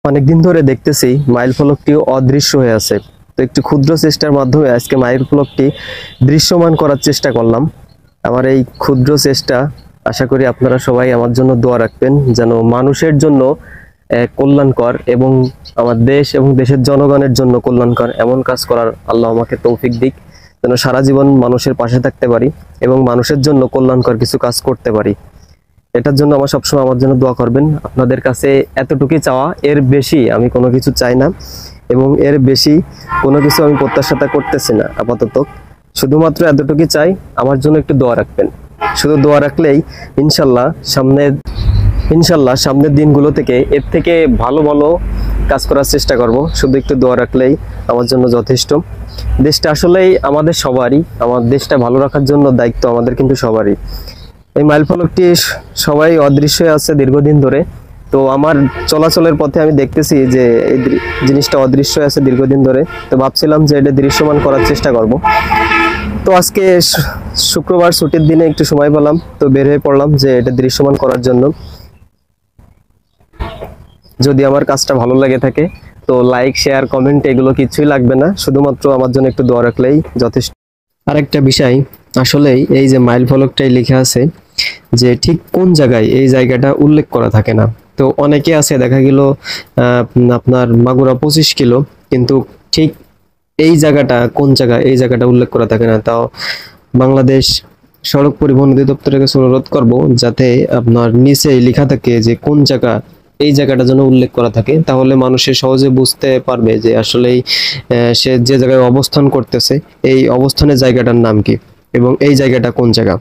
অনেকদিন ধরে দেখতেছি মাইল ফলকটি অদৃশ্য হয়ে আছে। তো একটু ক্ষুদ্র চেষ্টার মাধ্যমে আজকে মাইল ফলকটি দৃশ্যমান করার চেষ্টা করলাম। আমার এই ক্ষুদ্র চেষ্টা, আশা করি আপনারা সবাই আমার জন্য দোয়া রাখবেন, যেন মানুষের জন্য কল্যাণকর এবং আমার দেশ এবং দেশের জনগণের জন্য কল্যাণকর এমন কাজ করার আল্লাহ আমাকে তৌফিক দিক, যেন সারা জীবন মানুষের পাশে থাকতে পারি এবং মানুষের জন্য কল্যাণকর কিছু কাজ করতে পারি। এটার জন্য আমার সবসময় আমার জন্য দোয়া করবেন। আপনাদের কাছে এতটুকুই চাওয়া, এর বেশি আমি কোনো কিছু চাই না এবং এর বেশি কোনো কিছু আমি প্রত্যাশা করতেছি না। আপাতত শুধুমাত্র এতটুকুই চাই, আমার জন্য একটু দোয়া রাখবেন। শুধু দোয়া রাখলেই ইনশাল্লাহ সামনের দিনগুলো থেকে এর থেকে ভালো ভালো কাজ করার চেষ্টা করব। শুধু একটু দোয়া রাখলেই আমার জন্য যথেষ্ট। দেশটা আসলেই আমাদের সবারই, আমার দেশটা ভালো রাখার জন্য দায়িত্ব আমাদের কিন্তু সবারই। এই মাইল ফলকটি সবাই অদৃশ্য হয়ে আছে দীর্ঘদিন ধরে। তো আমার চলাচলের পথে আমি দেখতেছি যে এই জিনিসটা অদৃশ্য হয়ে আছে দীর্ঘদিন ধরে। তো ভাবছিলাম যে এটা দৃশ্যমান করার চেষ্টা করব। তো আজকে শুক্রবার, ছুটির দিনে একটু সময় পেলাম, তো বের হয়ে পড়লাম যে এটা দৃশ্যমান করার জন্য। যদি আমার কাজটা ভালো লাগে থাকে তো লাইক, শেয়ার, কমেন্ট এগুলো কিছুই লাগবে না, শুধুমাত্র আমার জন্য একটু দোয়া রাখলেই যথেষ্ট। আরেকটা বিষয়, আসলেই এই যে মাইল ফলকটাই লেখা আছে যে ঠিক কোন জায়গায়, এই জায়গাটা উল্লেখ করা থাকে না। তো অনেকে আছে দেখা গেল আপনার মাগুরা 25 কিলো, কিন্তু ঠিক এই জায়গাটা কোন জায়গা, এই জায়গাটা উল্লেখ করা থাকে না। তাও বাংলাদেশ সড়ক পরিবহন অধিদপ্তরের কাছে অনুরোধ করব যাতে আপনার নিচেই লেখা থাকে যে কোন জায়গা, এই জায়গাটা যেন উল্লেখ করা থাকে, তাহলে মানুষের সহজে বুঝতে পারবে যে আসলেই সে যে জায়গায় অবস্থান করতেছে এই অবস্থানের জায়গাটার নাম কি এবং এই জায়গাটা কোন জায়গা।